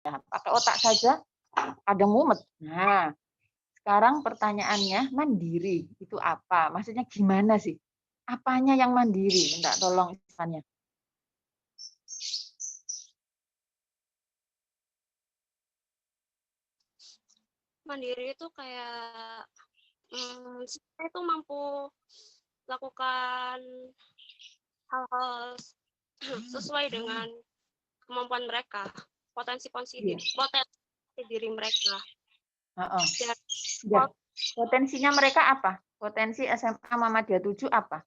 pakai otak saja kadang mumet. Nah, sekarang pertanyaannya mandiri itu apa? Maksudnya gimana sih? Apanya yang mandiri? Minta tolong istilahnya. Mandiri itu kayak saya itu mampu lakukan hal-hal sesuai dengan kemampuan mereka, potensi diri mereka. Dan Ya. Potensinya mereka apa? Potensi SMA Muhammadiyah 7 apa?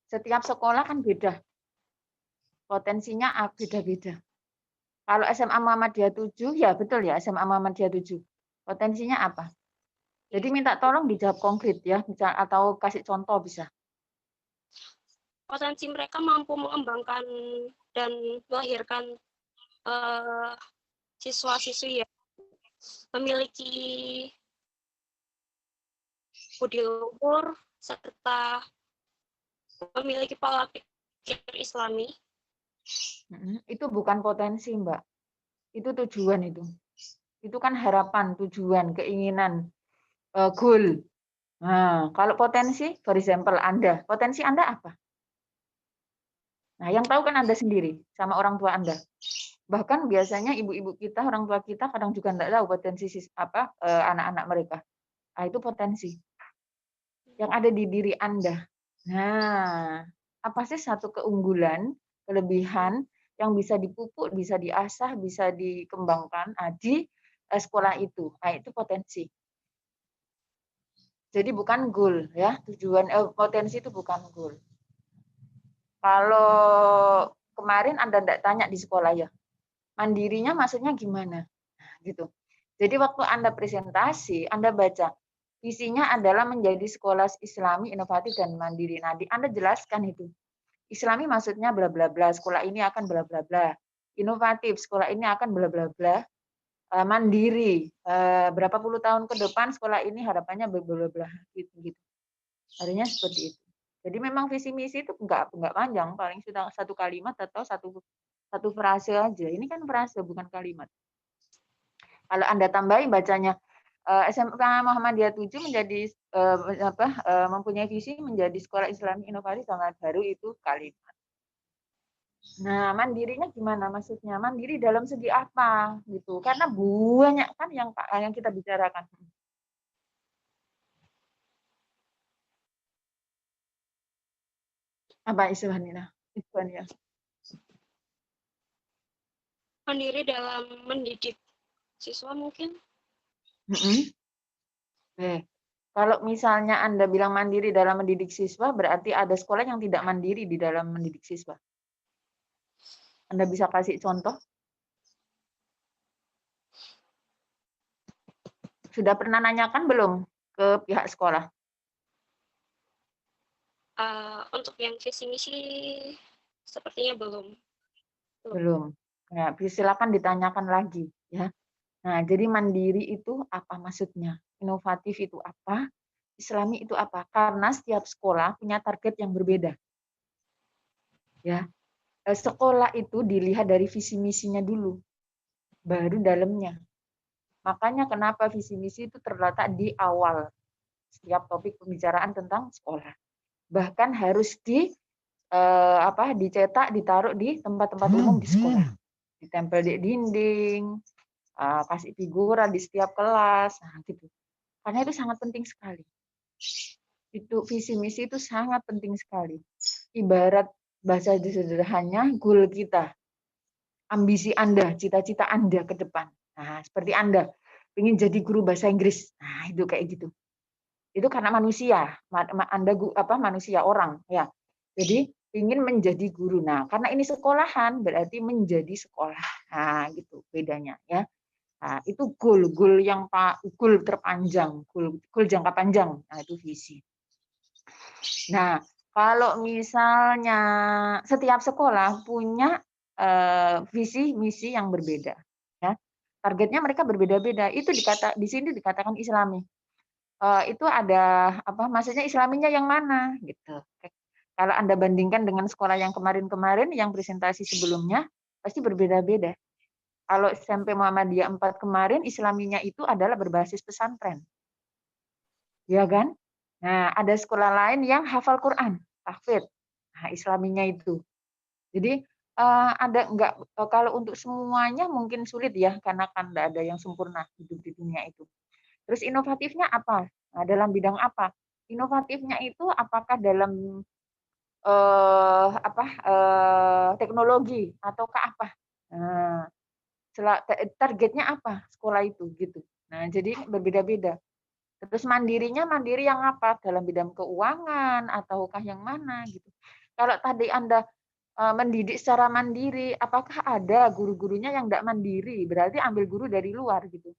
Setiap sekolah kan beda. Potensinya beda-beda. Kalau SMA Muhammadiyah 7, ya betul ya SMA Muhammadiyah 7. Potensinya apa? Jadi minta tolong dijawab konkret ya, bisa atau kasih contoh bisa. Potensi mereka mampu mengembangkan dan melahirkan siswa-siswi yang memiliki budi luhur serta memiliki pola pikir Islami. Itu bukan potensi, Mbak. Itu tujuan itu. Itu kan harapan, tujuan, keinginan, goal. Nah, kalau potensi, for example Anda, potensi Anda apa? Nah, yang tahu kan Anda sendiri sama orang tua Anda. Bahkan biasanya ibu-ibu kita, orang tua kita kadang juga enggak tahu potensi anak-anak mereka. Nah, itu potensi yang ada di diri Anda. Nah, apa sih satu keunggulan, kelebihan yang bisa dipupuk, bisa diasah, bisa dikembangkan di sekolah itu. Nah, itu potensi. Jadi bukan goal ya, tujuan potensi itu bukan goal. Kalau kemarin Anda enggak tanya di sekolah ya, mandirinya maksudnya gimana? Gitu. Jadi waktu Anda presentasi, Anda baca visinya adalah menjadi sekolah Islami inovatif dan mandiri. Nah, Anda jelaskan itu. Islami maksudnya bla bla bla, sekolah ini akan bla bla bla. Inovatif, sekolah ini akan bla bla bla. Mandiri, berapa puluh tahun ke depan sekolah ini harapannya bla bla bla gitu gitu. Artinya seperti itu. Jadi memang visi misi itu enggak panjang, paling sudah satu kalimat atau satu frase aja. Ini kan frase bukan kalimat. Kalau Anda tambahin bacanya SMK Muhammadiyah 7 menjadi mempunyai visi menjadi sekolah Islami inovatif sangat baru itu kalimat. Nah, mandirinya gimana maksudnya? Mandiri dalam segi apa gitu? Karena banyak kan yang kita bicarakan. Apa istilahnya? Istilahnya. Mandiri dalam mendidik siswa mungkin. Kalau misalnya Anda bilang mandiri dalam mendidik siswa, berarti ada sekolah yang tidak mandiri di dalam mendidik siswa. Anda bisa kasih contoh? Sudah pernah nanyakan belum ke pihak sekolah? Untuk yang visi misi sepertinya belum. Belum. Ya, silakan ditanyakan lagi ya. Nah, jadi mandiri itu apa maksudnya? Inovatif itu apa? Islami itu apa? Karena setiap sekolah punya target yang berbeda. Ya. Sekolah itu dilihat dari visi misinya dulu, baru dalamnya. Makanya kenapa visi misi itu terletak di awal setiap topik pembicaraan tentang sekolah. Bahkan harus dicetak, ditaruh di tempat-tempat umum di sekolah. Ditempel di dinding, kasih figura di setiap kelas, nah gitu. Karena itu sangat penting sekali. Itu visi misi itu sangat penting sekali. Ibarat bahasa sederhananya goal kita, ambisi Anda, cita-cita Anda ke depan. Nah, seperti Anda ingin jadi guru bahasa Inggris. Nah, itu kayak gitu. Itu karena manusia, Anda manusia orang ya. Jadi ingin menjadi guru. Nah, karena ini sekolahan berarti menjadi sekolah. Nah, gitu bedanya ya. Nah, itu goal yang goal terpanjang, goal jangka panjang. Nah, itu visi. Nah, kalau misalnya setiap sekolah punya visi misi yang berbeda, ya. Targetnya mereka berbeda-beda. Itu di sini dikatakan Islami. Itu ada maksudnya Islaminya yang mana gitu. Kalau Anda bandingkan dengan sekolah yang kemarin-kemarin, yang presentasi sebelumnya, pasti berbeda-beda. Kalau SMP Muhammadiyah 4 kemarin, Islaminya itu adalah berbasis pesantren. Ya kan? Nah, ada sekolah lain yang hafal Quran, tahfidz. Nah, Islaminya itu. Jadi ada enggak kalau untuk semuanya mungkin sulit ya, karena kan enggak ada yang sempurna hidup di dunia itu. Terus inovatifnya apa? Nah, dalam bidang apa? Inovatifnya itu apakah dalam teknologi ataukah apa? Nah, targetnya apa sekolah itu gitu. Nah, jadi berbeda-beda. Terus mandirinya mandiri yang apa? Dalam bidang keuangan ataukah yang mana gitu. Kalau tadi Anda mendidik secara mandiri, apakah ada guru-gurunya yang enggak mandiri? Berarti ambil guru dari luar gitu.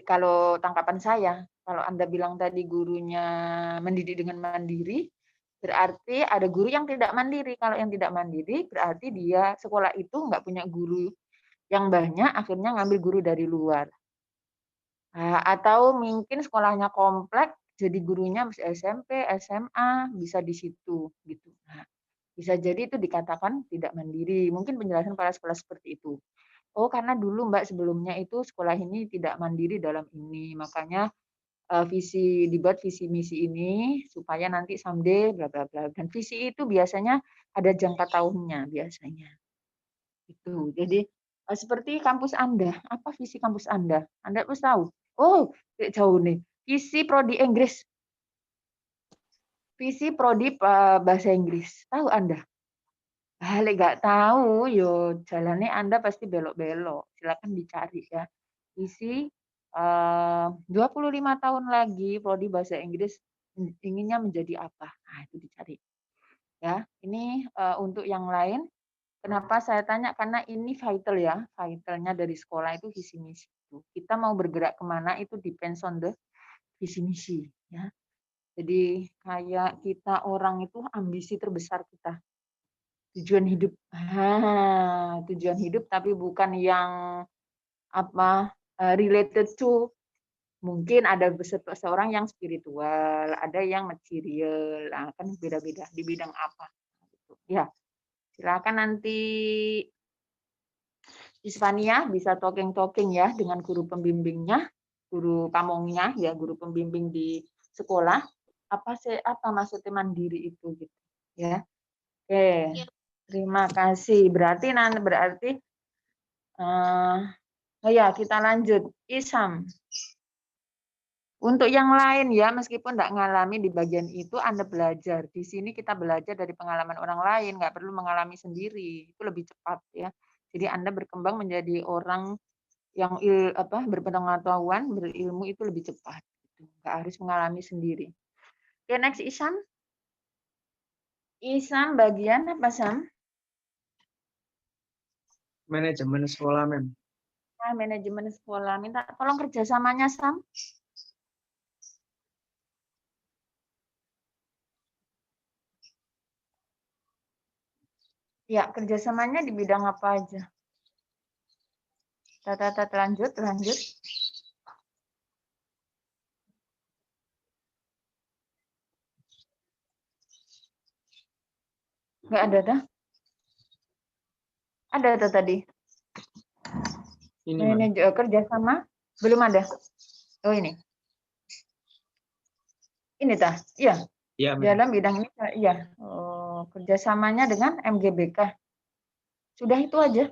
Kalau tangkapan saya, kalau Anda bilang tadi gurunya mendidik dengan mandiri, berarti ada guru yang tidak mandiri. Kalau yang tidak mandiri, berarti dia sekolah itu nggak punya guru yang banyak, akhirnya ngambil guru dari luar. Atau mungkin sekolahnya komplek, jadi gurunya masih SMP, SMA, bisa di situ gitu. Nah, bisa jadi itu dikatakan tidak mandiri. Mungkin penjelasan para sekolah seperti itu. Oh, karena dulu Mbak sebelumnya itu sekolah ini tidak mandiri dalam ini, makanya dibuat visi misi ini supaya nanti someday bla bla bla. Dan visi itu biasanya ada jangka tahunnya biasanya. Itu. Jadi seperti kampus Anda, apa visi kampus Anda? Anda harus tahu. Oh, jauh nih. Visi prodi Inggris. Visi prodi bahasa Inggris. Tahu Anda? Lek nggak tahu, yo jalannya Anda pasti belok-belok. Silakan dicari ya. Isi 25 tahun lagi prodi bahasa Inggris inginnya menjadi apa? Nah, itu dicari. Ya, ini untuk yang lain. Kenapa saya tanya? Karena ini vital ya, vitalnya dari sekolah itu visi misi. Kita mau bergerak kemana itu depends on the visi misi. Ya. Jadi kayak kita orang itu ambisi terbesar kita. Tujuan hidup. Tujuan hidup tapi bukan yang related to, mungkin ada seseorang yang spiritual, ada yang material, kan beda-beda di bidang apa. Ya, silakan nanti Isfania bisa talking ya dengan guru pembimbingnya, guru pamongnya ya, guru pembimbing di sekolah. Apa maksudnya mandiri itu gitu ya. Oke. Ya. Terima kasih. Berarti ya kita lanjut. Isam. Untuk yang lain ya, meskipun tidak mengalami di bagian itu, Anda belajar. Di sini kita belajar dari pengalaman orang lain, nggak perlu mengalami sendiri. Itu lebih cepat ya. Jadi Anda berkembang menjadi orang yang berpengetahuan, berilmu itu lebih cepat. Nggak harus mengalami sendiri. Oke, next Isam. Isam bagian apa, Sam? Manajemen sekolah, Mem. Manajemen sekolah. Minta tolong kerjasamanya, Sam. Ya, kerjasamanya di bidang apa aja? Lanjut. Nggak ada dah. Ada tadi. Ini kerjasama belum ada. Oh ini. Ini tah? Iya. Ya, dalam bidang ini iya. Oh, kerjasamanya dengan MGBK. Sudah itu aja.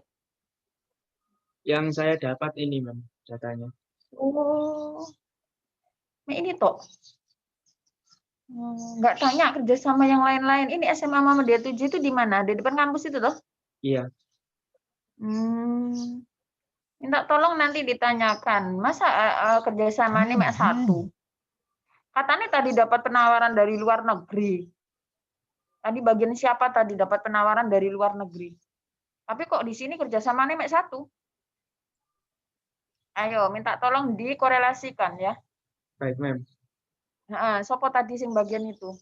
Yang saya dapat ini, Mem, datanya. Oh. Nah, ini toh. Nggak tanya kerjasama yang lain-lain. Ini SMA Muhammadiyah 7 itu di mana? Di depan kampus itu toh? Iya. Minta tolong nanti ditanyakan. Masa kerjasama ini mek satu? Katanya tadi dapat penawaran dari luar negeri. Tadi bagian siapa tadi dapat penawaran dari luar negeri? Tapi kok di sini kerjasama mek satu? Ayo, minta tolong dikorelasikan ya. Baik, Mem. Sopo tadi sing bagian itu.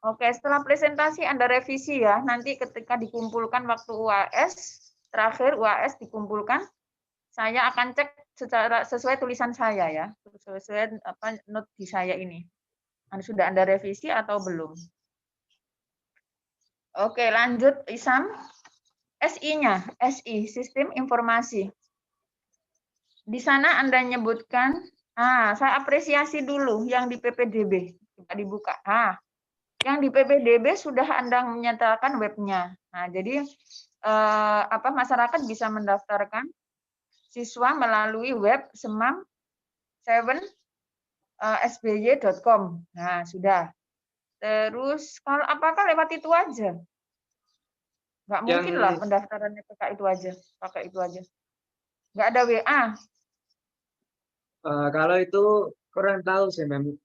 Oke, setelah presentasi Anda revisi ya. Nanti ketika dikumpulkan waktu UAS, terakhir UAS dikumpulkan, saya akan cek sesuai tulisan saya ya. Sesuai note di saya ini. Sudah Anda revisi atau belum? Oke, lanjut Isam. SI-nya, SI, Sistem Informasi. Di sana Anda nyebutkan, saya apresiasi dulu yang di PPDB. Coba dibuka. Yang di PPDB sudah Anda menyatakan webnya. Nah, jadi masyarakat bisa mendaftarkan siswa melalui web semam7sby.com. Nah, sudah. Terus kalau apakah lewat itu aja? Nggak mungkin lah pendaftarannya pakai itu aja. Nggak ada WA. Kalau itu kurang tahu sih, Mem.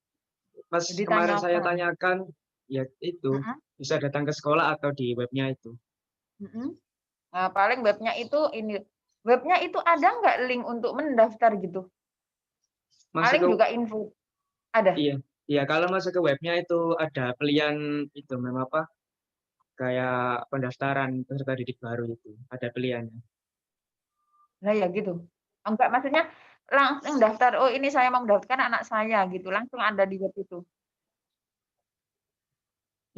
Pas Jadi kemarin saya tanyakan. tanyakan, ya itu bisa datang ke sekolah atau di webnya itu. Nah, paling webnya itu ada nggak link untuk mendaftar gitu? Paling juga info. Ada. Iya, kalau masuk ke webnya itu ada pilihan itu, memang apa? Kayak pendaftaran peserta didik baru itu, ada pilihannya. Nah ya gitu. Enggak, maksudnya langsung daftar. Oh ini saya mau mendaftarkan anak saya gitu, langsung ada di web itu.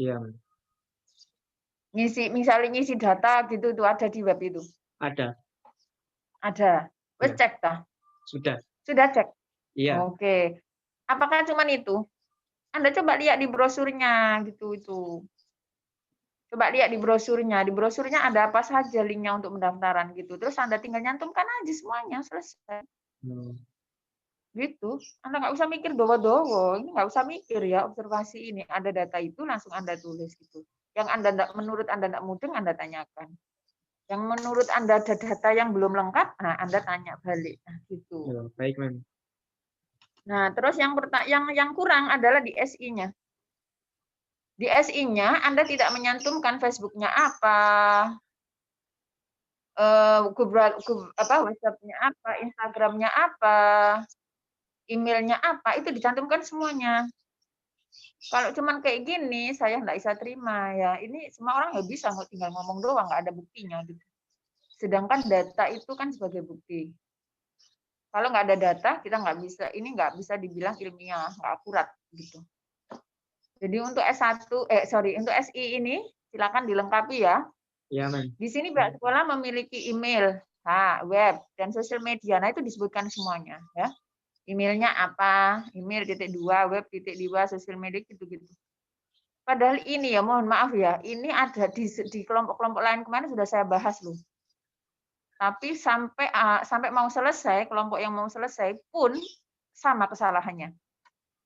Iya. Misalnya ngisi data gitu tuh ada di web itu. Ada. Wes cek tah? Sudah cek. Iya. Oke. Apakah cuman itu? Anda coba lihat di brosurnya gitu itu. Coba lihat di brosurnya. Di brosurnya ada apa saja linknya untuk pendaftaran gitu. Terus Anda tinggal nyantumkan aja semuanya, selesai. Gitu. Anda nggak usah mikir dowo-dowo. Ini nggak usah mikir ya, observasi ini. Ada data itu langsung Anda tulis gitu. Yang menurut Anda tidak mudeng, Anda tanyakan. Yang menurut Anda ada data yang belum lengkap, nah Anda tanya balik. Nah, gitu. Ya, baik, Mem. Nah, terus yang kurang adalah di SI-nya. Di SI-nya Anda tidak menyantumkan Facebook-nya apa, WhatsApp-nya apa, Instagram-nya apa, emailnya apa, itu dicantumkan semuanya. Kalau cuman kayak gini, saya nggak bisa terima ya. Ini semua orang nggak bisa, tinggal ngomong doang, nggak ada buktinya gitu. Sedangkan data itu kan sebagai bukti. Kalau nggak ada data, kita nggak bisa dibilang ilmiah, nggak akurat gitu. Jadi untuk untuk SI ini silakan dilengkapi ya. Iya, Mem. Di sini pihak sekolah memiliki email, web, dan sosial media. Nah, itu disebutkan semuanya ya. Emailnya apa? Email _2, web _2, sosial media gitu-gitu. Padahal ini ya, mohon maaf ya, ini ada di kelompok-kelompok lain kemarin sudah saya bahas loh. Tapi sampai mau selesai, kelompok yang mau selesai pun sama kesalahannya.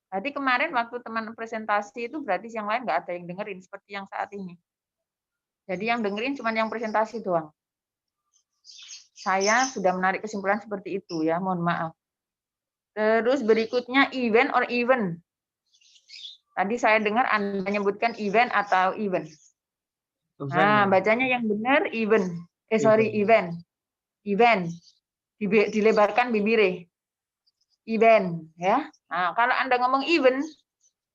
Jadi kemarin waktu teman presentasi itu berarti yang lain nggak ada yang dengerin seperti yang saat ini. Jadi yang dengerin cuma yang presentasi doang. Saya sudah menarik kesimpulan seperti itu ya, mohon maaf. Terus berikutnya event or event. Tadi saya dengar Anda menyebutkan event atau event. Nah, bacanya yang benar event. Event. Event. Dilebarkan bibire. Event ya. Nah, kalau Anda ngomong event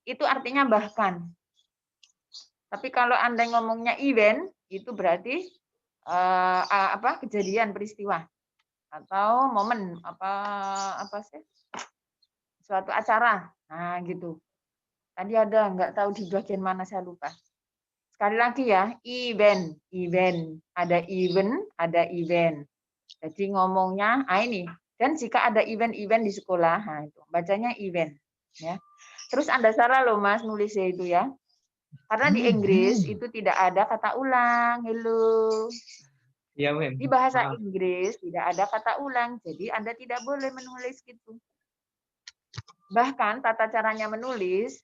itu artinya bahkan. Tapi kalau Anda ngomongnya event itu berarti kejadian peristiwa atau momen apa sih? Suatu acara. Nah, gitu. Tadi ada nggak tahu di bagian mana saya lupa. Sekali lagi ya, event. Ada event, ada event. Jadi ngomongnya ini. Dan jika ada event-event di sekolah, nah itu bacanya event ya. Terus Anda salah loh Mas nulisnya itu ya. Karena di Inggris itu tidak ada kata ulang. Hello. Iya, Mem. Di bahasa Inggris tidak ada kata ulang. Jadi Anda tidak boleh menulis gitu. Bahkan tata caranya menulis,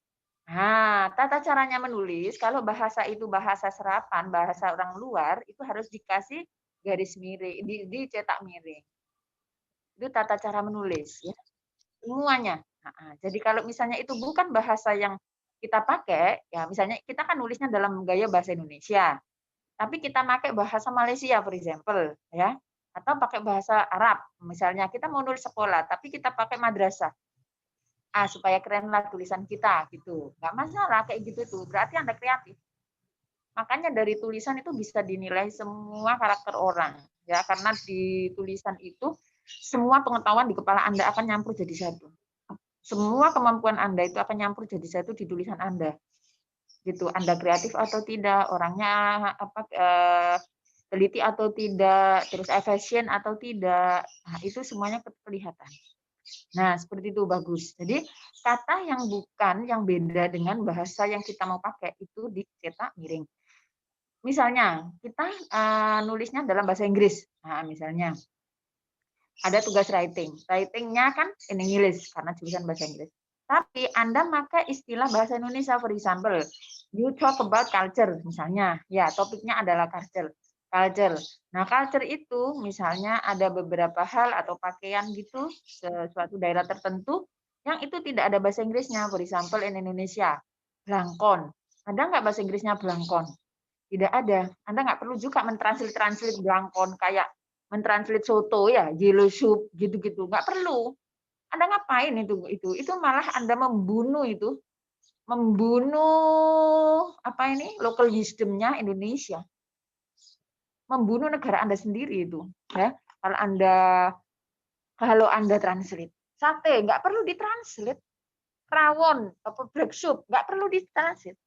kalau bahasa itu bahasa serapan, bahasa orang luar, itu harus dikasih garis miring, dicetak miring. Itu tata cara menulis ya. Semuanya. Jadi kalau misalnya itu bukan bahasa yang kita pakai, ya misalnya kita kan nulisnya dalam gaya bahasa Indonesia, tapi kita pakai bahasa Malaysia, for example, ya, atau pakai bahasa Arab, misalnya kita mau nulis sekolah, tapi kita pakai madrasah, supaya keren lah tulisan kita, gitu, nggak masalah kayak gitu tuh, berarti Anda kreatif. Makanya dari tulisan itu bisa dinilai semua karakter orang, ya, karena di tulisan itu semua pengetahuan di kepala Anda akan nyampur jadi satu. Semua kemampuan Anda itu akan nyampur jadi satu di tulisan Anda. Gitu. Anda kreatif atau tidak, orangnya teliti atau tidak, terus efisien atau tidak. Nah, itu semuanya kelihatan. Nah, seperti itu bagus. Jadi, kata yang bukan, yang beda dengan bahasa yang kita mau pakai itu dicetak miring. Misalnya, kita nulisnya dalam bahasa Inggris. Nah, misalnya, ada tugas writing. Writing-nya kan in English, karena jurusan bahasa Inggris. Tapi Anda pakai istilah bahasa Indonesia, for example, you talk about culture, misalnya. Ya, topiknya adalah culture. Nah, culture itu misalnya ada beberapa hal atau pakaian gitu, suatu daerah tertentu, yang itu tidak ada bahasa Inggrisnya, for example, in Indonesia. Blangkon. Ada nggak bahasa Inggrisnya blangkon? Tidak ada. Anda nggak perlu juga mentranslate blangkon kayak mentranslate soto ya, yellow soup gitu-gitu, nggak perlu. Anda ngapain itu? Itu malah Anda membunuh apa ini local wisdom-nya Indonesia, membunuh negara Anda sendiri itu. Ya, kalau Anda translate sate nggak perlu ditranslate, rawon apa black soup nggak perlu ditranslate.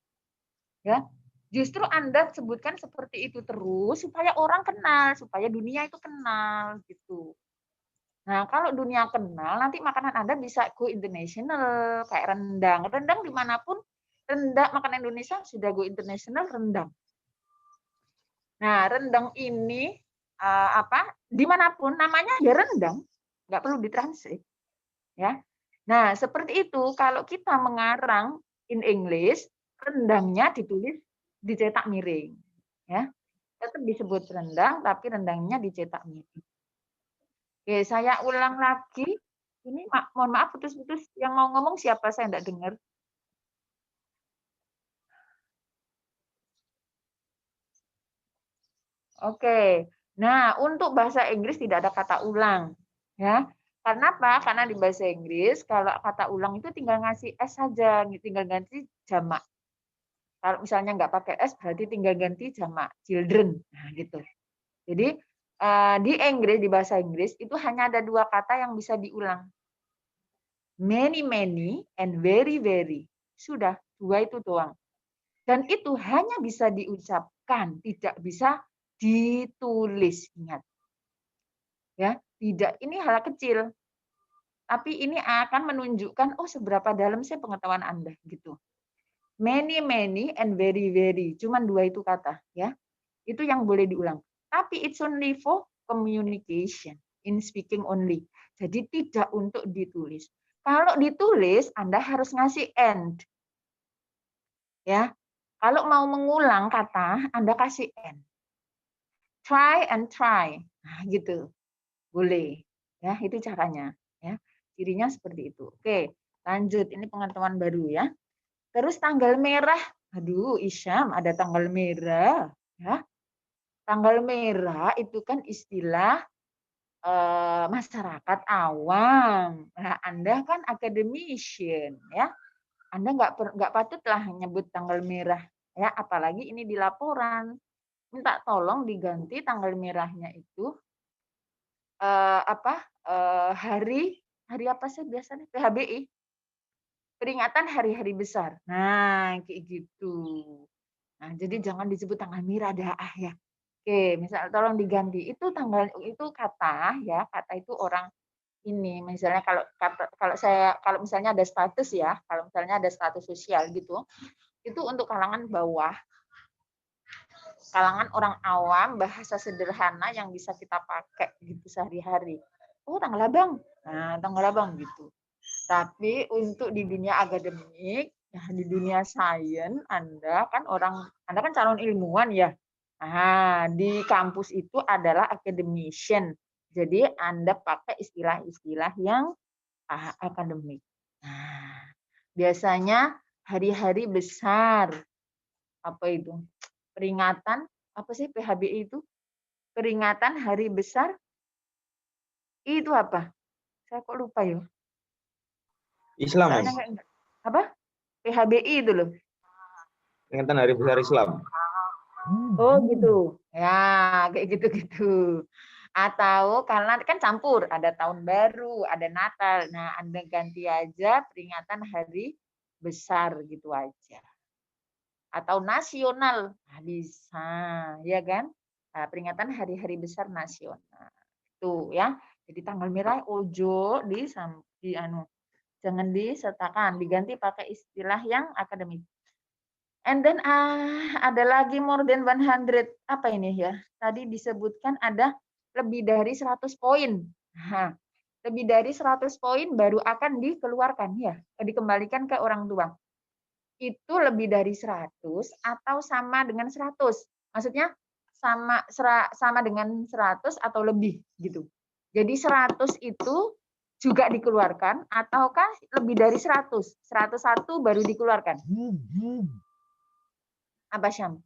Ya, justru Anda sebutkan seperti itu terus supaya orang kenal, supaya dunia itu kenal gitu. Nah, kalau dunia kenal, nanti makanan Anda bisa go international, kayak rendang. Rendang dimanapun, makanan Indonesia sudah go international, rendang. Nah, rendang ini dimanapun namanya ya rendang, nggak perlu ditranslate. Ya. Nah, seperti itu. Kalau kita mengarang in English, rendangnya dicetak miring, ya. Tetap disebut rendang, tapi rendangnya dicetak miring. Oke, saya ulang lagi. Ini mohon maaf putus-putus. Yang mau ngomong siapa? Saya enggak dengar. Oke. Nah, untuk bahasa Inggris tidak ada kata ulang, ya. Karena apa? Karena di bahasa Inggris kalau kata ulang itu tinggal ngasih s saja, tinggal ganti jamak. Kalau misalnya nggak pakai s berarti tinggal ganti jamak children. Nah, gitu. Jadi di Inggris, di bahasa Inggris itu hanya ada 2 kata yang bisa diulang. Many, many, and very, very. Sudah, 2 itu doang. Dan itu hanya bisa diucapkan, tidak bisa ditulis. Ingat. Ya, tidak, ini hal kecil. Tapi ini akan menunjukkan seberapa dalam sih pengetahuan Anda gitu. Many, many, and very, very. Cuman 2 itu kata, ya. Itu yang boleh diulang. Tapi it's only for communication, in speaking only. Jadi tidak untuk ditulis. Kalau ditulis, Anda harus ngasih and. Ya. Kalau mau mengulang kata, Anda kasih and. Try and try. Nah, gitu. Boleh. Ya, itu caranya, ya. Cirinya seperti itu. Oke, lanjut. Ini pengetahuan baru ya. Terus tanggal merah. Aduh, Isyam, ada tanggal merah, ya. Tanggal merah itu kan istilah masyarakat awam. Nah, Anda kan academician, ya. Anda nggak patutlah nyebut tanggal merah, ya. Apalagi ini di laporan. Minta tolong diganti tanggal merahnya itu hari apa sih biasanya? PHBI. Peringatan hari-hari besar. Nah, kayak gitu. Nah, jadi jangan disebut tanggal merah dah ya. Oke, misal tolong diganti. Itu tanggal itu kata ya, kata itu orang ini. Misalnya kalau misalnya ada status ya, kalau misalnya ada status sosial gitu, itu untuk kalangan bawah. Kalangan orang awam, bahasa sederhana yang bisa kita pakai gitu sehari-hari. Tanggal abang. Nah, tanggal abang gitu. Tapi untuk di dunia akademik, ya di dunia sains, Anda kan calon ilmuwan ya. Nah, di kampus itu adalah academician. Jadi Anda pakai istilah-istilah yang akademik. Nah, biasanya hari-hari besar, apa itu? Peringatan, apa sih PHBI itu? Peringatan hari besar, itu apa? Saya kok lupa ya. Islam. Apa? PHBI itu loh. Peringatan Hari Besar Islam. Oh gitu. Ya, kayak gitu-gitu. Atau karena kan campur, ada tahun baru, ada Natal. Nah, Anda ganti aja peringatan hari besar gitu aja. Atau nasional, nah, bisa, ya kan? Nah, peringatan hari-hari besar nasional. Tuh ya. Jadi tanggal merah ojo jangan disertakan, diganti pakai istilah yang akademik. And then ada lagi more than 100. Apa ini ya? Tadi disebutkan ada lebih dari 100 poin. Nah, lebih dari 100 poin baru akan dikeluarkan ya, dikembalikan ke orang tua. Itu lebih dari 100 atau sama dengan 100. Maksudnya sama dengan 100 atau lebih gitu. Jadi 100 itu juga dikeluarkan ataukah lebih dari 100? 101 baru dikeluarkan. Apa Syam?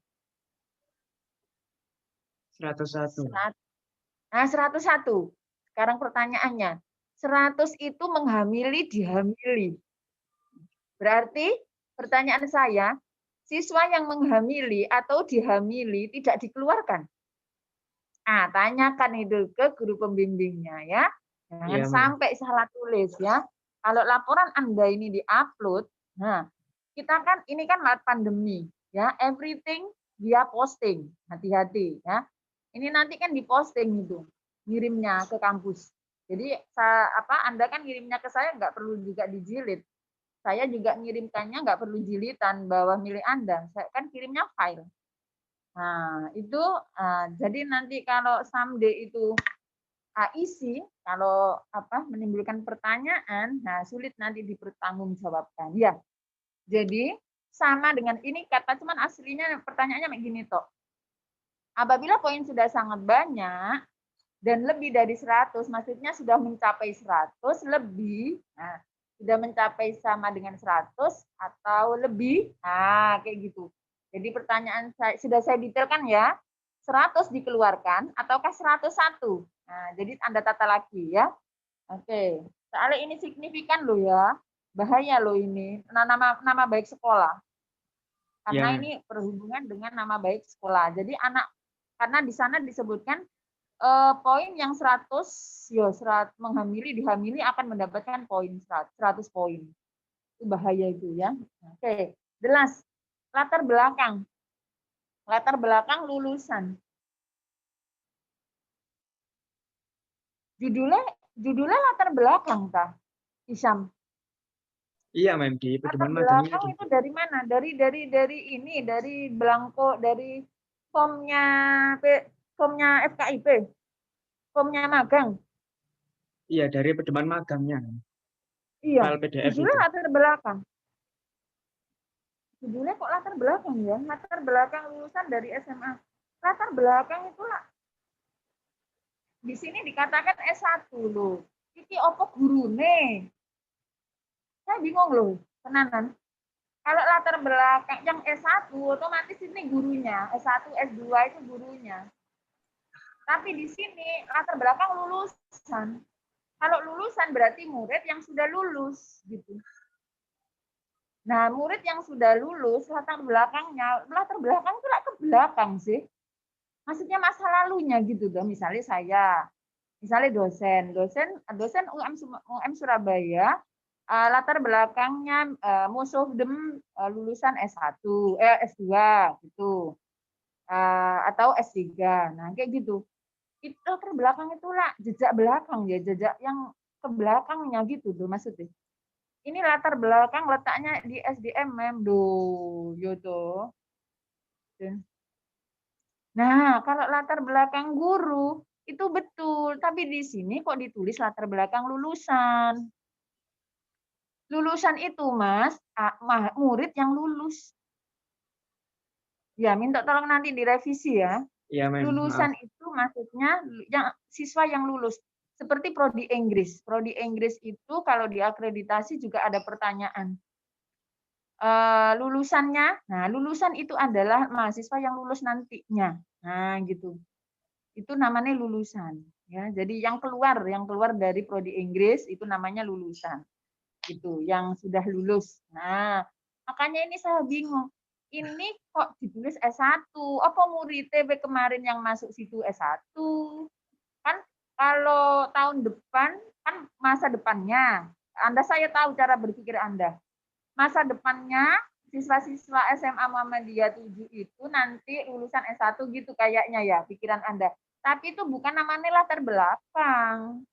101. Nah, 101. Sekarang pertanyaannya, 100 itu menghamili, dihamili. Berarti pertanyaan saya, siswa yang menghamili atau dihamili tidak dikeluarkan. Nah, tanyakan itu ke guru pembimbingnya ya. Jangan Iya, Ma'am. sampai salah tulis ya. Kalau laporan Anda ini diupload, nah, kita kan ini kan pandemi ya, everything dia posting. Hati-hati ya. Ini nanti kan diposting itu, ngirimnya ke kampus. Jadi Anda kan ngirimnya ke saya nggak perlu juga dijilid. Saya juga ngirimkannya nggak perlu jilitan bawah milik Anda. Saya kan kirimnya file. Nah, itu jadi nanti kalau someday itu isi, kalau menimbulkan pertanyaan, nah sulit nanti dipertanggungjawabkan. Ya, jadi sama dengan ini kata cuman aslinya pertanyaannya begini toh. Apabila poin sudah sangat banyak dan lebih dari 100, maksudnya sudah mencapai 100 lebih, nah, sudah mencapai sama dengan 100 atau lebih, nah kayak gitu. Jadi pertanyaan sudah saya detailkan ya, 100 dikeluarkan ataukah 101? Nah, jadi Anda tata lagi ya. Oke, soalnya ini signifikan loh ya, bahaya loh ini, nama baik sekolah. Karena Ya. ini berhubungan dengan nama baik sekolah. Jadi karena di sana disebutkan poin yang 100 menghamili dihamili akan mendapatkan poin 100 poin. Itu bahaya itu ya. Oke, jelas. Latar belakang lulusan. Judulnya latar belakang kah? Isyam. Iya, Ma'am, di Latar pedoman magangnya belakang gitu. itu dari mana? Dari belangko, dari formnya FKIP, formnya magang. Iya, dari pedoman magangnya. Iya, File PDF judulnya itu. latar belakang. Judulnya kok latar belakang ya? Latar belakang lulusan dari SMA. Latar belakang itulah. Di sini dikatakan S1 loh. Iki opo gurune? Saya bingung loh, tenanan. Kalau latar belakang yang S1 otomatis ini gurunya, S1, S2 itu gurunya. Tapi di sini latar belakang lulusan. Kalau lulusan berarti murid yang sudah lulus gitu. Nah, murid yang sudah lulus latar belakang itu lah ke belakang sih. Maksudnya masa lalunya gitu dong. Misalnya dosen UM Surabaya, latar belakangnya musuh lulusan S1, S2 gitu. Atau S3. Nah, kayak gitu. Itu latar belakang itulah jejak belakang ya, jejak yang ke belakangnya gitu tuh maksudnya. Ini latar belakang letaknya di SDM yo tuh. Nah, kalau latar belakang guru itu betul, tapi di sini kok ditulis latar belakang lulusan. Lulusan itu, Mas, murid yang lulus. Ya, minta tolong nanti direvisi ya. Iya, Ma'am. Lulusan Maaf. itu maksudnya siswa yang lulus. Seperti prodi Inggris. Prodi Inggris itu kalau diakreditasi juga ada pertanyaan. Lulusannya, nah lulusan itu adalah mahasiswa yang lulus nantinya. Nah, gitu. Itu namanya lulusan. Ya, jadi yang keluar dari prodi Inggris itu namanya lulusan. Gitu, yang sudah lulus. Nah, makanya ini saya bingung. Ini kok ditulis S1? Apa murid TB kemarin yang masuk situ S1? Kan kalau tahun depan, kan masa depannya. Saya tahu cara berpikir Anda. Masa depannya siswa-siswa SMA Muhammadiyah 7 itu nanti lulusan S1 gitu kayaknya ya, pikiran Anda. Tapi itu bukan namanya latar belakang.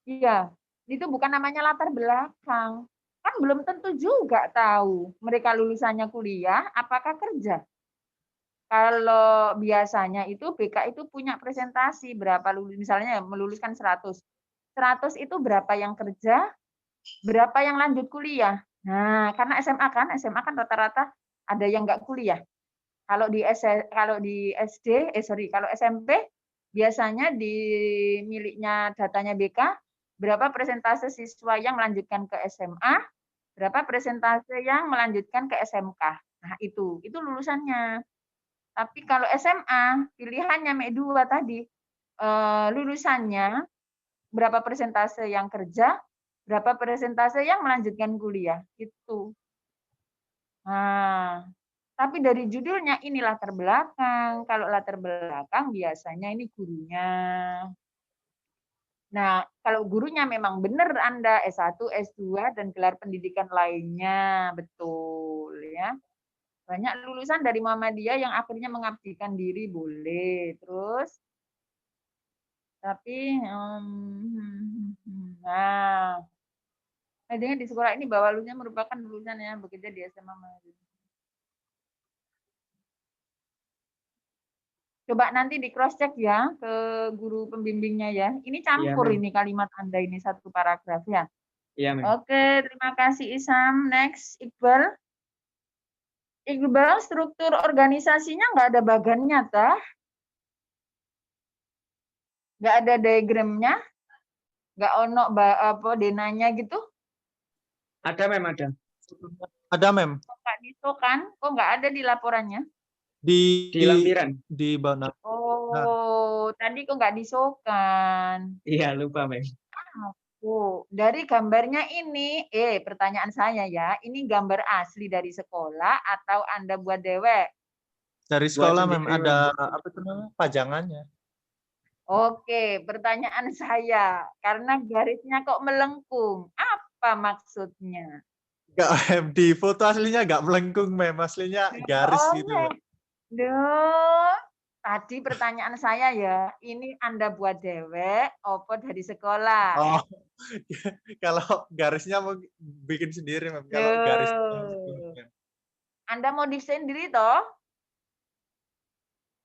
Iya, itu bukan namanya latar belakang. Kan belum tentu juga tahu mereka lulusannya kuliah, apakah kerja. Kalau biasanya itu BK itu punya presentasi berapa lulus, misalnya meluluskan 100. 100 itu berapa yang kerja, berapa yang lanjut kuliah. Nah, karena SMA kan rata-rata ada yang nggak kuliah. Kalau di SD, kalau SMP biasanya di miliknya datanya BK berapa persentase siswa yang melanjutkan ke SMA, berapa persentase yang melanjutkan ke SMK. Nah, itu lulusannya. Tapi kalau SMA, pilihannya M2 tadi, lulusannya berapa persentase yang kerja, berapa persentase yang melanjutkan kuliah, itu. Nah, tapi dari judulnya ini latar belakang. Kalau latar belakang biasanya ini gurunya. Nah, kalau gurunya memang benar Anda S1, S2, dan gelar pendidikan lainnya, betul ya. Banyak lulusan dari Muhammadiyah yang akhirnya mengabdikan diri, boleh. Terus, tapi, nah, dengan di sekolah ini bahwa lulusannya merupakan lulusan yang bekerja di SMA Muhammadiyah. Coba nanti di cross check ya ke guru pembimbingnya ya. Ini campur ini kalimat Anda ini satu paragraf ya. Iya, Mem. Oke, terima kasih Isam. Next, Iqbal. Iqbal, struktur organisasinya nggak ada bagannya, tah? Nggak ada diagramnya? Nggak ono apa denanya gitu? Ada, Mem, ada. Ada, Mem. Kok nggak diso kan? Kok nggak ada di laporannya? Di lampiran. Di bawah. Oh, tadi kok nggak disokan? Iya, lupa, Mem. Oh, dari gambarnya ini, pertanyaan saya ya, ini gambar asli dari sekolah atau Anda buat dewek? Dari sekolah, Buat Mem, sendiri, ada apa itu namanya? Pajangannya. Oke, pertanyaan saya, karena garisnya kok melengkung, apa maksudnya? Enggak, Mem, di foto aslinya enggak melengkung, Mem, aslinya garis gitu, Mem. Duh, tadi pertanyaan saya ya, ini Anda buat dewek, opo dari sekolah? Oh, kalau garisnya mau bikin sendiri, Mem. Kalau garis Mem. Anda modif sendiri toh?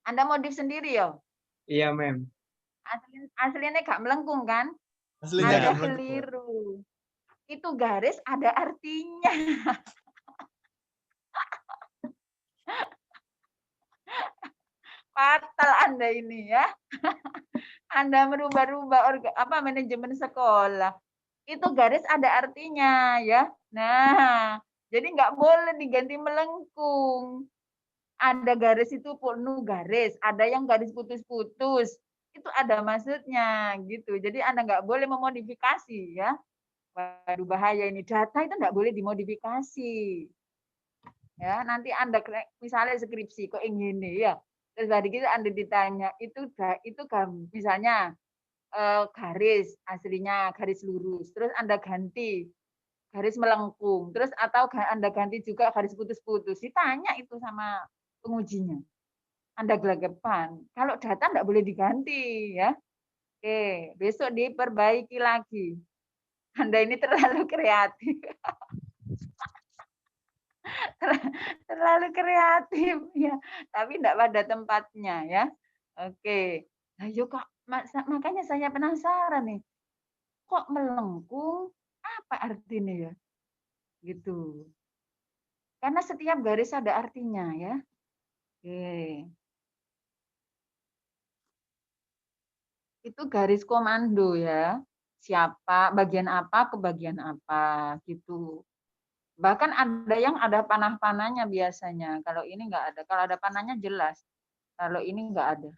Anda modif sendiri ya? Iya, Mem. Aslinya gak melengkung kan? Aslinya Anda enggak melengkung. keliru. Itu garis ada artinya. Fatal Anda ini ya. Anda merubah-rubah manajemen sekolah. Itu garis ada artinya ya. Nah, jadi nggak boleh diganti melengkung. Ada garis itu penuh garis, ada yang garis putus-putus. Itu ada maksudnya gitu. Jadi Anda nggak boleh memodifikasi ya. Waduh bahaya ini, data itu nggak boleh dimodifikasi. Ya, nanti Anda misalnya skripsi kok ingin ini ya. Terus tadi kita Anda ditanya, itu misalnya garis aslinya garis lurus, terus Anda ganti garis melengkung, terus atau Anda ganti juga garis putus-putus. Ditanya itu sama pengujinya. Anda gelagapan. Kalau data nggak boleh diganti ya. Oke, besok diperbaiki lagi. Anda ini terlalu kreatif. Terlalu kreatif ya, tapi enggak pada tempatnya ya. Oke. Nah, yuk Kak, makanya saya penasaran nih. Kok melengkung? Apa artinya ya? Gitu. Karena setiap garis ada artinya ya. Oke. Itu garis komando ya. Siapa, bagian apa ke bagian apa gitu. Bahkan ada yang ada panah-panahnya biasanya. Kalau ini enggak ada. Kalau ada panahnya jelas. Kalau ini enggak ada.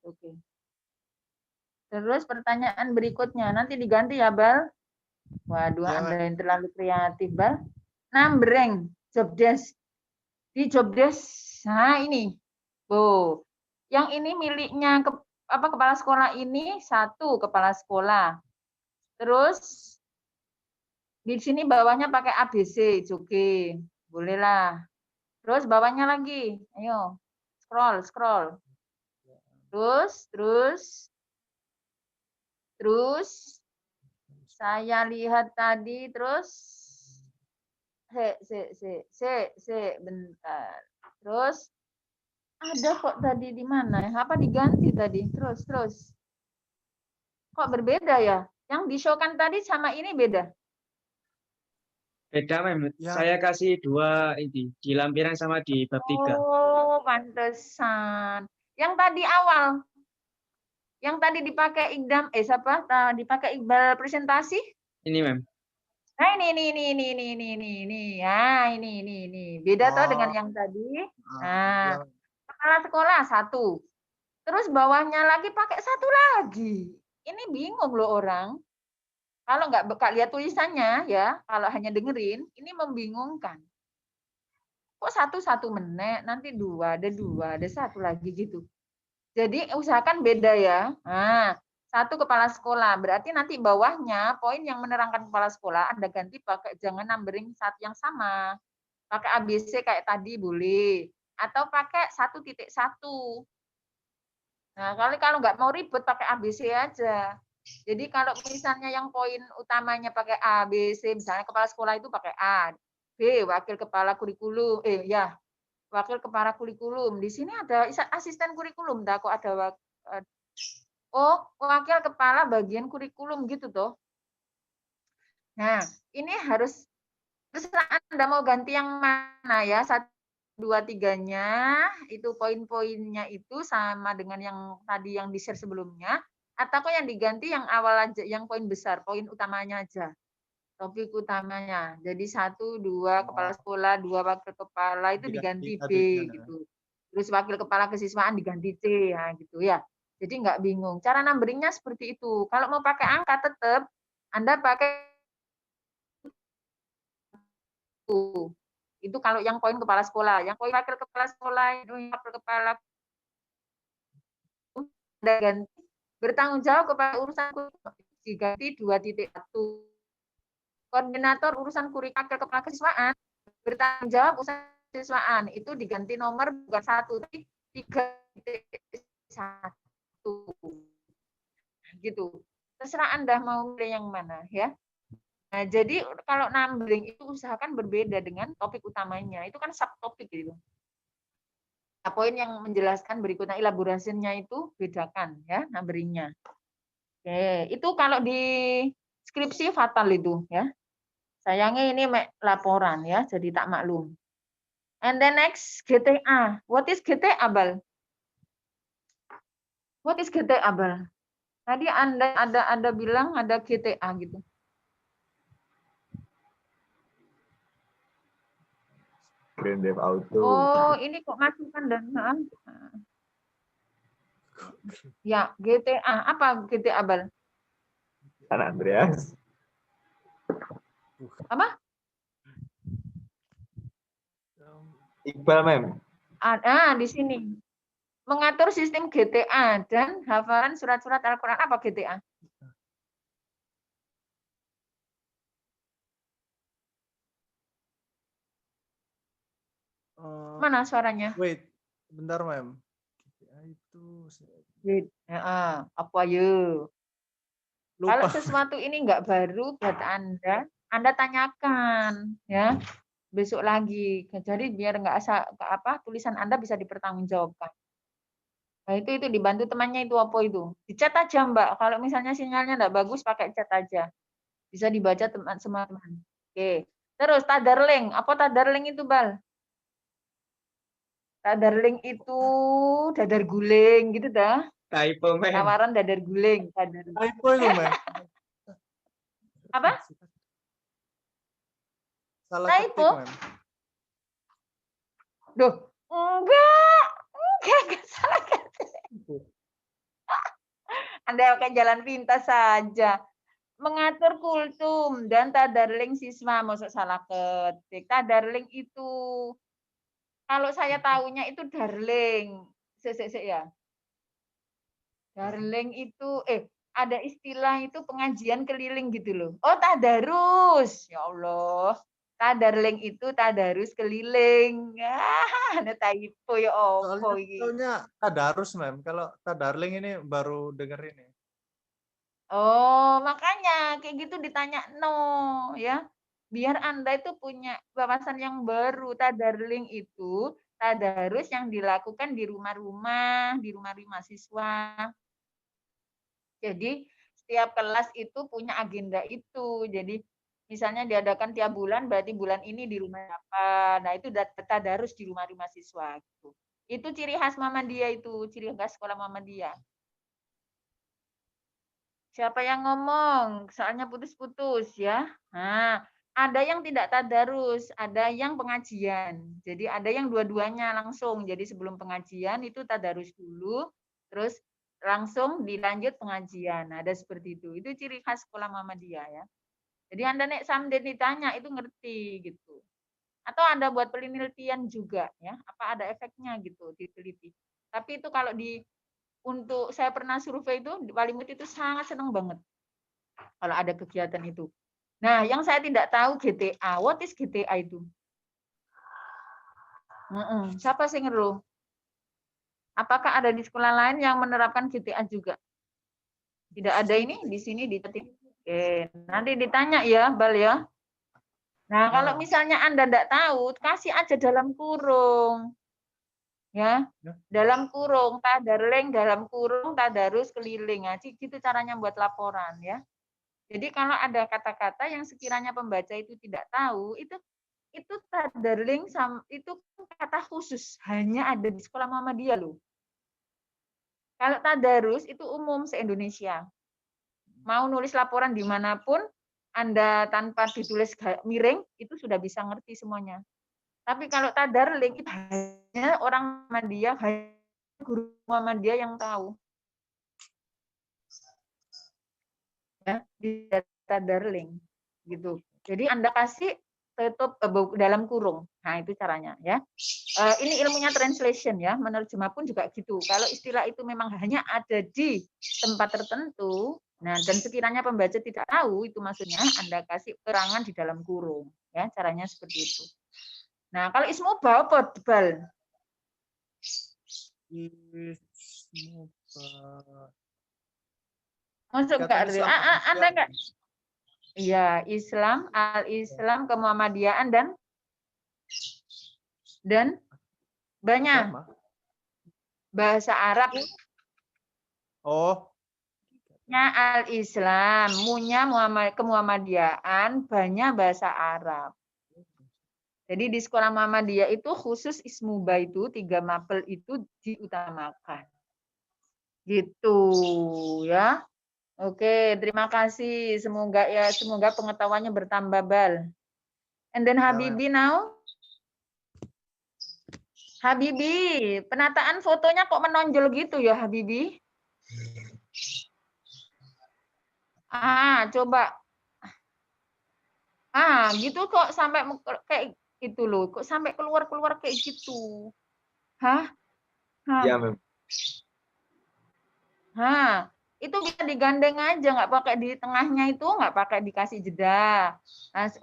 Oke. Terus pertanyaan berikutnya. Nanti diganti ya, Bal. Waduh, Ya, Anda yang terlalu kreatif, Bal. Nambreng, job desk. Di job desk, nah ini. Oh, yang ini miliknya kepala sekolah ini 1 kepala sekolah. Terus di sini bawahnya pakai ABC, oke. Bolehlah. Terus bawahnya lagi. Ayo. Scroll. Terus saya lihat tadi terus bentar. Terus ada kok tadi di mana? Apa diganti tadi? Terus. Kok berbeda ya? Yang di-show-kan tadi sama ini beda. Beda, Mem. Ya. Saya kasih 2 ini, di lampiran sama di bab 3. Oh, pantesan. Yang tadi awal. Yang tadi dipakai dipakai Iqbal presentasi? Ini, Mem. Nah, ini. Ya, ini. Beda toh dengan yang tadi. Nah, Ya. kepala sekolah 1. Terus bawahnya lagi pakai 1 lagi. Ini bingung loh orang. Kalau nggak lihat tulisannya ya, kalau hanya dengerin, ini membingungkan. Kok 1 menit, nanti 2, ada 1 lagi gitu. Jadi usahakan beda ya. Nah, 1 kepala sekolah, berarti nanti bawahnya poin yang menerangkan kepala sekolah Anda ganti pakai jangan numbering saat yang sama. Pakai ABC kayak tadi boleh. Atau pakai 1.1. Nah, kalau nggak mau ribet pakai ABC aja. Jadi kalau misalnya yang poin utamanya pakai A, B, C, misalnya kepala sekolah itu pakai A, B, wakil kepala kurikulum, wakil kepala kurikulum. Di sini ada asisten kurikulum, kok ada wakil kepala bagian kurikulum gitu toh. Nah, ini harus terserah Anda mau ganti yang mana ya. 1, 2, 3-nya itu poin-poinnya itu sama dengan yang tadi yang di-share sebelumnya. Atau kok yang diganti yang awal aja, yang poin besar, poin utamanya aja. Topik utamanya. Jadi 1, 2 kepala sekolah, 2 wakil kepala itu diganti B gitu. Terus wakil kepala kesiswaan diganti C ya gitu ya. Jadi nggak bingung. Cara numberingnya seperti itu. Kalau mau pakai angka tetap Anda pakai itu kalau yang poin kepala sekolah, yang poin wakil kepala sekolah, wakil kepala ganti bertanggung jawab kepada urusan diganti 2.1. Koordinator urusan wakil kepala kesiswaan bertanggung jawab urusan kesiswaan itu diganti nomor bukan 1 tapi 3.1 gitu. Terserah Anda mau pilih yang mana ya. Nah, jadi kalau numbering itu usahakan berbeda dengan topik utamanya. Itu kan subtopik gitu. Nah, poin yang menjelaskan berikutnya elaborasinya itu bedakan ya numberingnya. Oke, itu kalau di skripsi fatal itu ya. Sayangnya ini laporan ya, jadi tak maklum. And then next GTA. What is GTA, Bal? What is GTA, Bal? Tadi Anda bilang ada GTA gitu. Grand Theft Auto. Oh, ini kok masukan dan ya GTA. Apa GTA, Bal? San Andreas. Apa? Iqbal, Mem. Di sini. Mengatur sistem GTA dan hafalan surat-surat Al-Quran. Apa GTA? Mana suaranya? Wait, bentar, Mem. Itu Apa yuk? Kalau sesuatu ini nggak baru buat Anda tanyakan ya besok lagi. Jadi biar nggak tulisan Anda bisa dipertanggungjawabkan. Nah, itu dibantu temannya itu apa itu? Dicat aja Mbak. Kalau misalnya sinyalnya nggak bagus pakai chat aja. Bisa dibaca semua teman. Oke. Terus tadarling. Apa tadarling itu, Bal? Tadarling itu dadar guling gitu dah. Typo, Mem. Tawaran dadar guling. Typo itu, Mem. Apa? Salah Typo? ketik, Mem. Duh, enggak salah ketik. Anda pakai jalan pintas saja. Mengatur kultum dan tadarling siswa, maksud salah ketik. Tadarling itu, kalau saya tahunya itu darling. Ya. Darling itu ada istilah itu pengajian keliling gitu loh. Oh, tadarus. Ya Allah. Tadarling itu tadarus keliling. Ada typo ya opo iki. Soalnya tadarus, Mem. Kalau tadarling ini baru denger ini. Oh, makanya kayak gitu ditanya no ya. Biar Anda itu punya wawasan yang baru. Tadarling itu tadarus yang dilakukan di rumah-rumah, di rumah-rumah mahasiswa. Jadi setiap kelas itu punya agenda itu. Jadi misalnya diadakan tiap bulan, berarti bulan ini di rumah apa. Nah itu tadarus di rumah-rumah mahasiswa. Gitu. Itu ciri khas Muhammadiyah itu, ciri khas sekolah Muhammadiyah. Siapa yang ngomong? Soalnya putus-putus ya. Nah, ada yang tidak tadarus, ada yang pengajian. Jadi ada yang dua-duanya langsung. Jadi sebelum pengajian itu tadarus dulu, terus langsung dilanjut pengajian. Nah, ada seperti itu. Itu ciri khas sekolah Muhammadiyah ya. Jadi Anda nek samden ditanya itu ngerti gitu. Atau Anda buat penelitian juga ya, apa ada efeknya gitu diteliti. Tapi itu kalau untuk saya pernah survei itu Wali Murid itu sangat senang banget kalau ada kegiatan itu. Nah, yang saya tidak tahu GTA. What is GTA itu? Siapa sih ngeluh? Apakah ada di sekolah lain yang menerapkan GTA juga? Tidak ada ini di sini di Oke, nanti ditanya ya, Bal ya. Nah, kalau misalnya Anda tidak tahu, kasih aja dalam kurung. Ya, dalam kurung tadarling, dalam kurung tadarus keliling. Nah, gitu caranya buat laporan ya. Jadi kalau ada kata-kata yang sekiranya pembaca itu tidak tahu, itu tadarling itu kata khusus, hanya ada di sekolah Muhammadiyah loh. Kalau tadarus itu umum se-Indonesia. Mau nulis laporan dimanapun, Anda tanpa ditulis miring, itu sudah bisa ngerti semuanya. Tapi kalau tadarling itu hanya orang Muhammadiyah, hanya guru Muhammadiyah yang tahu. Ya, di tadarling gitu. Jadi Anda kasih tutup dalam kurung. Nah, itu caranya ya. Ini ilmunya translation ya, menerjemah pun juga gitu. Kalau istilah itu memang hanya ada di tempat tertentu, nah dan sekiranya pembaca tidak tahu itu maksudnya, Anda kasih keterangan di dalam kurung ya, caranya seperti itu. Nah, kalau ismu apa Bal? Masuk enggak? Anda enggak? Iya, Islam, al-Islam, kemuhammadiyaan dan banyak bahasa Arab. Oh. Al-Islam, munya kemuhammadiyaan, banyak bahasa Arab. Jadi di sekolah Muhammadiyah itu khusus ismuba itu 3 mapel itu diutamakan. Gitu ya. Oke, terima kasih. Semoga pengetahuannya bertambah Bal. And then Habibi now. Habibi, penataan fotonya kok menonjol gitu ya Habibi? Coba. Gitu kok sampai kayak gitu loh. Kok sampai keluar kayak gitu. Hah? Ya, Mem. Itu bisa digandeng aja, nggak pakai di tengahnya itu, nggak pakai dikasih jeda.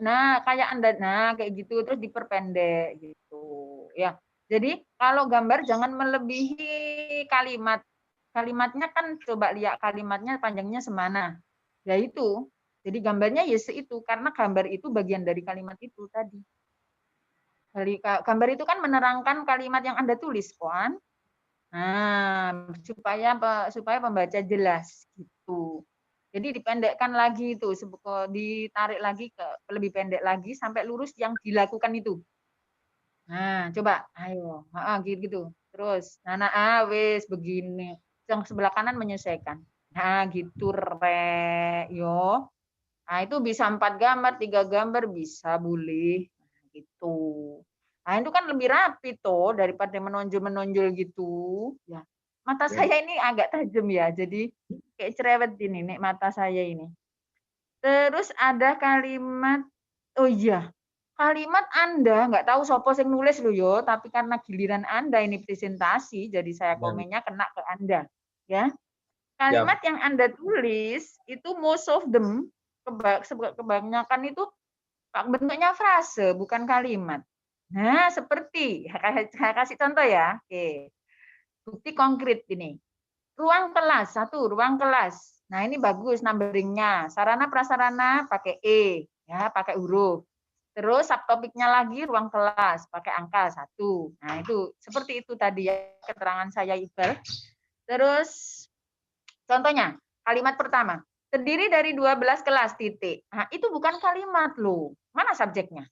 Nah, kayak Anda, kayak gitu, terus diperpendek gitu. Ya, jadi kalau gambar jangan melebihi kalimat. Kalimatnya kan coba lihat kalimatnya panjangnya semana. Ya itu. Jadi gambarnya ya itu, karena gambar itu bagian dari kalimat itu tadi. Gambar itu kan menerangkan kalimat yang Anda tulis, kan? Supaya pembaca jelas gitu. Jadi dipendekkan lagi itu, ditarik lagi ke lebih pendek lagi sampai lurus yang dilakukan itu. Nah, coba, ayo, gitu. Terus, wes begini. Yang sebelah kanan menyesuaikan. Nah, gitu yo. Nah, itu bisa 4 gambar, 3 gambar bisa boleh. Gitu. Nah, itu kan lebih rapi toh daripada menonjol gitu. Ya. Mata saya ini agak tajam ya, jadi kayak cerewet ini nih mata saya ini. Terus ada kalimat, oh iya, kalimat Anda nggak tahu sopo sing nulis loh yo, tapi karena giliran Anda ini presentasi, jadi saya komennya kena ke Anda, ya. Kalimat yang Anda tulis itu most of them, kebanyakan itu bentuknya frase, bukan kalimat. Nah, seperti, saya kasih contoh ya. Oke. Bukti konkret ini. Ruang kelas, satu, ruang kelas. Nah, ini bagus numberingnya. Sarana prasarana pakai E, ya, pakai huruf. Terus subtopiknya lagi ruang kelas, pakai angka satu. Nah, itu seperti itu tadi ya keterangan saya, Iqbal. Terus contohnya, kalimat pertama, terdiri dari 12 kelas, titik. Nah, itu bukan kalimat loh. Mana subjeknya?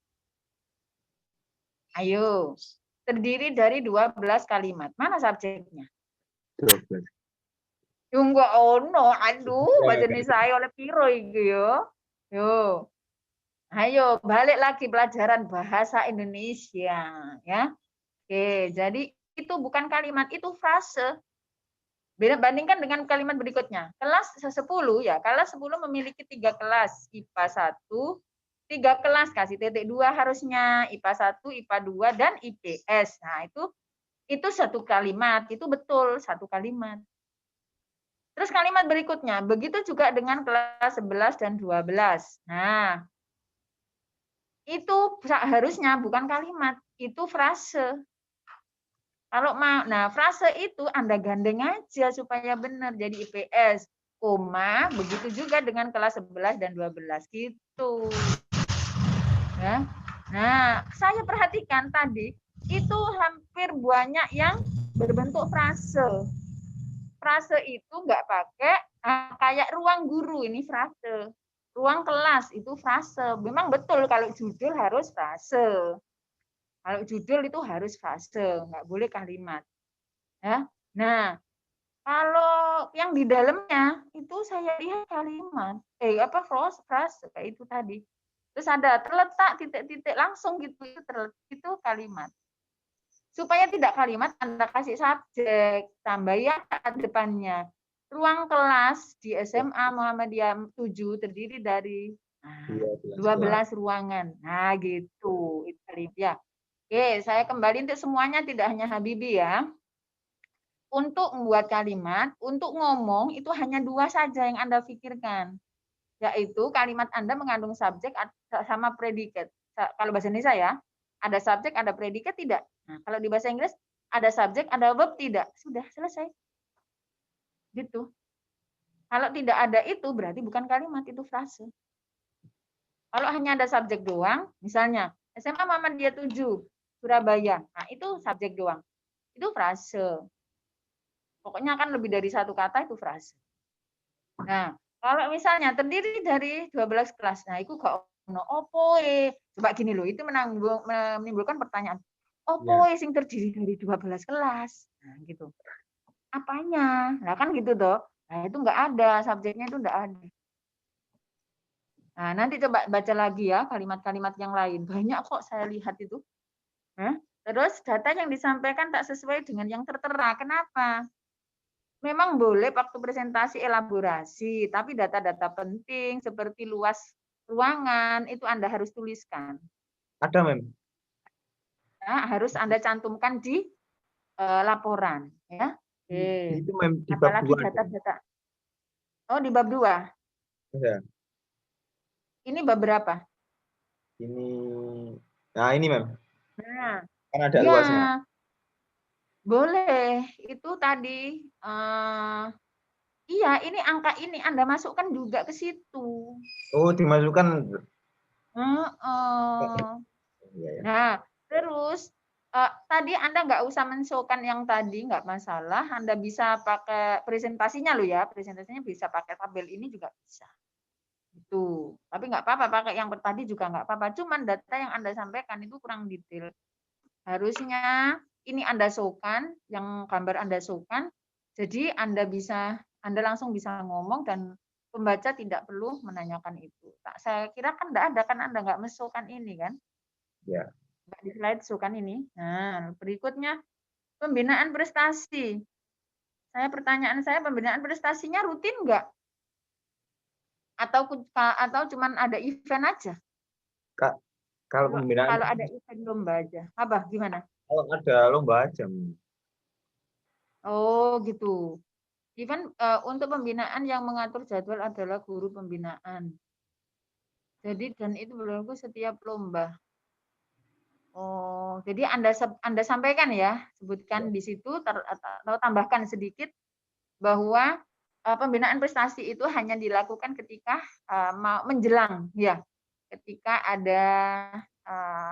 Ayo, terdiri dari 12 kalimat. Mana subjeknya? 12. Enggak ono, aduh, bahasa saya oleh piro iki yo. Yo. Ayo, balik lagi pelajaran bahasa Indonesia, ya. Oke, jadi itu bukan kalimat, itu frase. Bandingkan dengan kalimat berikutnya. Kelas 10 ya, kelas 10 memiliki 3 kelas, IPA 1, 3 kelas, kasih titik 2 harusnya, IPA 1, IPA 2, dan IPS. Nah, itu satu kalimat, itu betul satu kalimat. Terus kalimat berikutnya, begitu juga dengan kelas 11 dan 12. Nah, itu harusnya bukan kalimat, itu frase. Kalau mau, nah frase itu Anda gandeng aja supaya benar jadi IPS, koma, begitu juga dengan kelas 11 dan 12 gitu. Ya. Nah, saya perhatikan tadi itu hampir banyak yang berbentuk frase. Frase itu nggak pakai kayak ruang guru, ini frase. Ruang kelas itu frase. Memang betul kalau judul harus frase. Kalau judul itu harus frase, nggak boleh kalimat. Ya. Nah, kalau yang di dalamnya itu saya lihat kalimat, frase kayak itu tadi. Terus ada terletak titik-titik langsung gitu, itu kalimat. Supaya tidak kalimat, Anda kasih subjek, tambah ya depannya. Ruang kelas di SMA Muhammadiyah 7 terdiri dari 12 ruangan. Nah, gitu. Itu ya. Oke, saya kembali untuk semuanya, tidak hanya Habibie ya. Untuk membuat kalimat, untuk ngomong itu hanya 2 saja yang Anda pikirkan. Yaitu kalimat Anda mengandung subjek sama predikat. Kalau bahasa Indonesia ya, ada subjek, ada predikat tidak. Nah, kalau di bahasa Inggris ada subjek, ada verb tidak. Sudah selesai. Gitu. Kalau tidak ada itu berarti bukan kalimat, itu frase. Kalau hanya ada subjek doang, misalnya SMA Muhammadiyah 7 Surabaya. Nah, itu subjek doang. Itu frase. Pokoknya kan lebih dari satu kata itu frase. Nah, kalau misalnya terdiri dari 12 kelas, nah itu gak ono opo coba gini loh, itu menimbulkan pertanyaan. Opo sing terdiri dari 12 kelas? Nah, gitu. Apanya? Nah, kan gitu toh. Nah, itu enggak ada, subjeknya itu enggak ada. Nah, nanti coba baca lagi ya kalimat-kalimat yang lain. Banyak kok saya lihat itu. Terus data yang disampaikan tak sesuai dengan yang tertera. Kenapa? Memang boleh waktu presentasi elaborasi, tapi data-data penting seperti luas ruangan itu Anda harus tuliskan. Ada, Mem. Nah, harus Anda cantumkan di laporan. Ya. Itu, Mem, di bab apalagi 2. Data-data. Oh, di bab 2? Ya. Ini bab berapa? Nah, ini, Mem. Nah, kan ada luasnya. Boleh. Itu tadi. Iya, ini angka ini Anda masukkan juga ke situ. Oh, dimasukkan. Nah, terus tadi Anda nggak usah menshowkan yang tadi, nggak masalah. Anda bisa pakai presentasinya loh ya. Presentasinya bisa pakai tabel ini juga bisa. Itu. Tapi nggak apa-apa pakai yang tadi juga nggak apa-apa. Cuman data yang Anda sampaikan itu kurang detail. Harusnya ini Anda showkan, yang gambar Anda showkan. Jadi Anda langsung bisa ngomong dan pembaca tidak perlu menanyakan itu. Saya kira kan enggak ada, kan Anda nggak men-showkan ini kan? Ya. Nggak di slide showkan ini. Nah, berikutnya pembinaan prestasi. Pertanyaan saya, pembinaan prestasinya rutin nggak? Atau cuman ada event aja? Kalau pembinaan, kalau ada event lomba aja. Apa gimana? Kalau ada lomba aja. Oh, gitu. Even untuk pembinaan yang mengatur jadwal adalah guru pembinaan. Jadi dan itu berlaku setiap lomba. Oh, jadi Anda sampaikan ya, sebutkan di situ atau tambahkan sedikit bahwa pembinaan prestasi itu hanya dilakukan ketika mau menjelang ya, ketika ada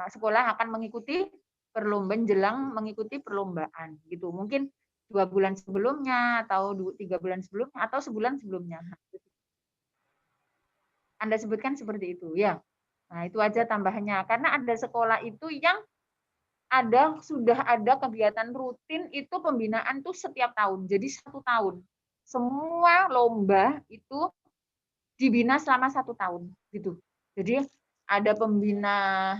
sekolah akan mengikuti menjelang mengikuti perlombaan gitu. Mungkin 2 bulan sebelumnya atau 3 bulan sebelumnya atau sebulan sebelumnya. Anda sebutkan seperti itu ya. Nah, itu aja tambahannya. Karena ada sekolah itu yang sudah ada kegiatan rutin itu pembinaan tuh setiap tahun. Jadi 1 tahun. Semua lomba itu dibina selama 1 tahun gitu. Jadi ada pembina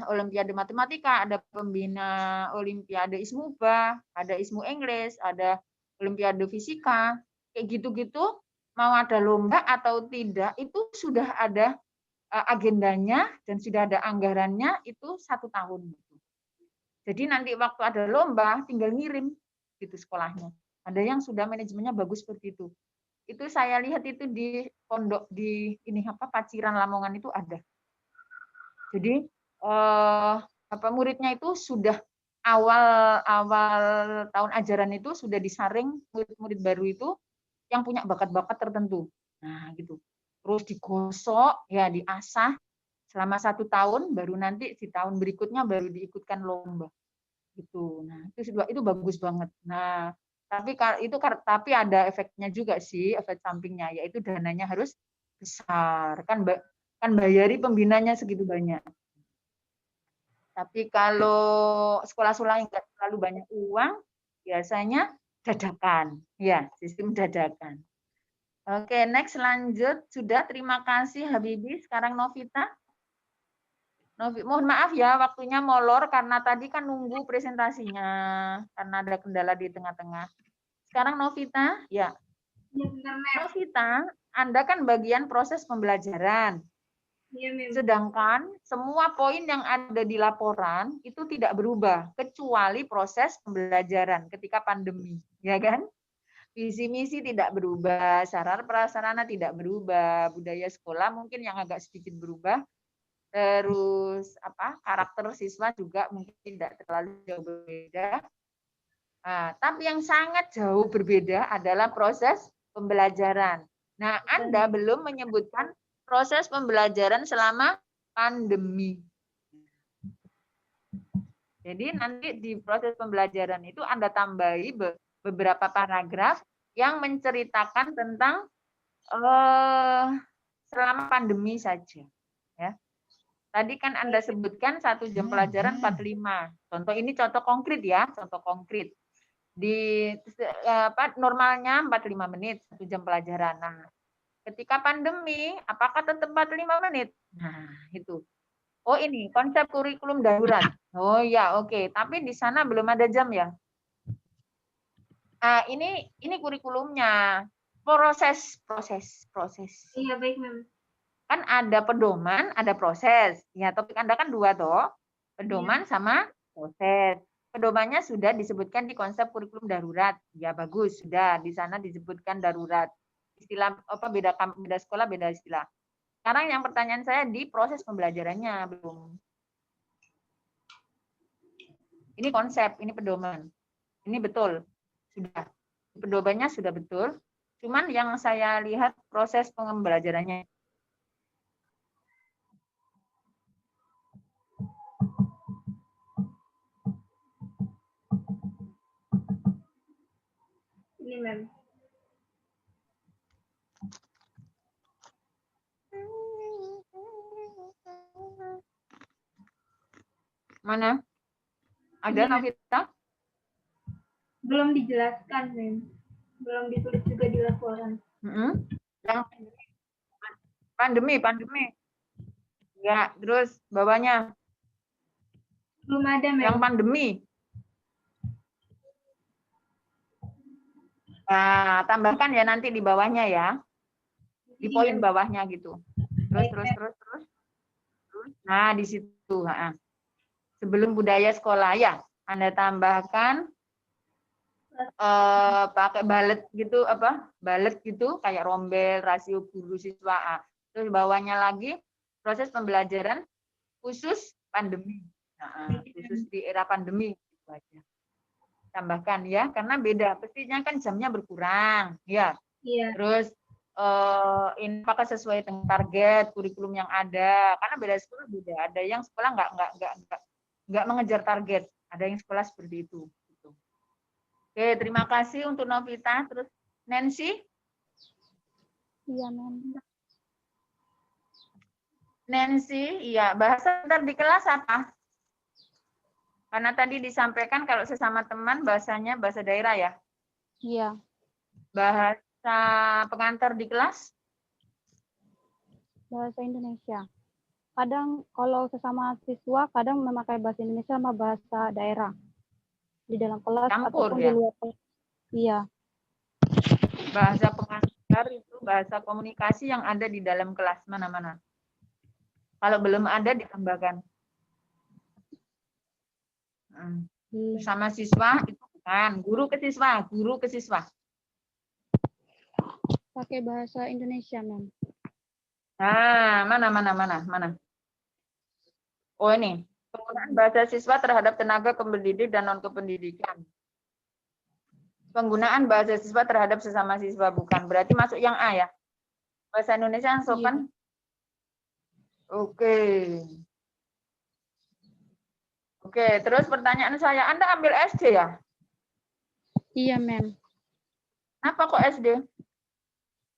Olimpiade Matematika, ada pembina Olimpiade Ismuba, ada Ismu Inggris, ada Olimpiade Fisika, kayak gitu-gitu. Mau ada lomba atau tidak itu sudah ada agendanya dan sudah ada anggarannya itu 1 tahun. Jadi nanti waktu ada lomba tinggal ngirim gitu sekolahnya. Ada yang sudah manajemennya bagus seperti itu. Itu saya lihat itu di pondok di Paciran Lamongan itu ada. Jadi muridnya itu sudah awal tahun ajaran itu sudah disaring murid-murid baru itu yang punya bakat-bakat tertentu. Nah, gitu. Terus digosok, ya diasah selama 1 tahun, baru nanti di tahun berikutnya baru diikutkan lomba. Gitu. Nah, itu bagus banget. Nah, tapi ada efeknya juga sih, efek sampingnya, yaitu dananya harus besar. Kan bayari pembinanya segitu banyak. Tapi kalau sekolah-sekolah yang nggak terlalu banyak uang, biasanya dadakan. Ya, sistem dadakan. Oke, next lanjut. Sudah, terima kasih Habibie. Sekarang Novita. Mohon maaf ya, waktunya molor karena tadi kan nunggu presentasinya, karena ada kendala di tengah-tengah. Sekarang Novita, ya. Novita, Anda kan bagian proses pembelajaran. Sedangkan semua poin yang ada di laporan itu tidak berubah, kecuali proses pembelajaran ketika pandemi, ya kan? Visi misi tidak berubah, sarana prasarana tidak berubah, budaya sekolah mungkin yang agak sedikit berubah, terus karakter siswa juga mungkin tidak terlalu jauh berbeda. Nah, tapi yang sangat jauh berbeda adalah proses pembelajaran. Nah, Anda belum menyebutkan proses pembelajaran selama pandemi. Jadi nanti di proses pembelajaran itu Anda tambahi beberapa paragraf yang menceritakan tentang selama pandemi saja. Ya. Tadi kan Anda sebutkan 1 jam pelajaran 45. Contoh konkret ya, contoh konkret. Di normalnya 45 menit 1 jam pelajaran. Nah, ketika pandemi, apakah tetap 45 menit? Nah, itu. Oh, ini konsep kurikulum darurat. Oh ya, oke. Tapi di sana belum ada jam ya. Nah, ini kurikulumnya. Proses. Iya, baik, Mem. Kan ada pedoman, ada proses. Ya, topik Anda kan 2 toh. Pedoman sama proses. Pedomannya sudah disebutkan di konsep kurikulum darurat. Ya, bagus, sudah di sana disebutkan darurat. Istilah beda sekolah beda istilah. Sekarang yang pertanyaan saya di proses pembelajarannya belum. Ini konsep, ini pedoman. Ini betul. Sudah. Pedomannya sudah betul. Cuman yang saya lihat proses pembelajarannya. Ini, Mem. Mana? Ada Novita? Belum dijelaskan, Mem. Belum ditulis juga di laporan. Yang pandemi. Ya, terus bawahnya. Belum ada, Mem. Yang pandemi. Nah, tambahkan ya nanti di bawahnya ya. Di poin bawahnya gitu. Terus. Nah, di situ. Sebelum budaya sekolah ya, Anda tambahkan pakai balet gitu, balet gitu kayak rombel, rasio guru siswa A. Terus bawahnya lagi proses pembelajaran khusus pandemi. Nah, khusus di era pandemi gitu aja. Tambahkan ya, karena beda. Pastinya kan jamnya berkurang, ya. Iya. Terus ini apakah sesuai dengan target kurikulum yang ada? Karena beda sekolah beda. Ada yang sekolah nggak mengejar target. Ada yang sekolah seperti itu. Gitu. Oke, terima kasih untuk Novita. Terus Nancy? Iya, Mem. Nancy, iya. Bahasa ntar di kelas apa? Karena tadi disampaikan kalau sesama teman bahasanya bahasa daerah ya. Iya, Bahasa pengantar di kelas? bahasa Indonesia. Kadang kalau sesama siswa, kadang memakai bahasa Indonesia sama bahasa daerah. Di dalam kelas Campur ataupun ya? di luar kelas. Iya, Bahasa pengantar itu bahasa komunikasi yang ada di dalam kelas mana-mana. Kalau belum ada ditambahkan. iya. Sama siswa itu bukan, guru ke siswa. Pakai bahasa Indonesia, Mem. Nah, mana? Oh ini, penggunaan bahasa siswa terhadap tenaga kependidik dan non kependidikan. Penggunaan bahasa siswa terhadap sesama siswa bukan, berarti masuk yang A ya. Bahasa Indonesia yang sopan. Oke, terus pertanyaan saya, Anda ambil SD ya? Iya, Mem. Kenapa kok SD?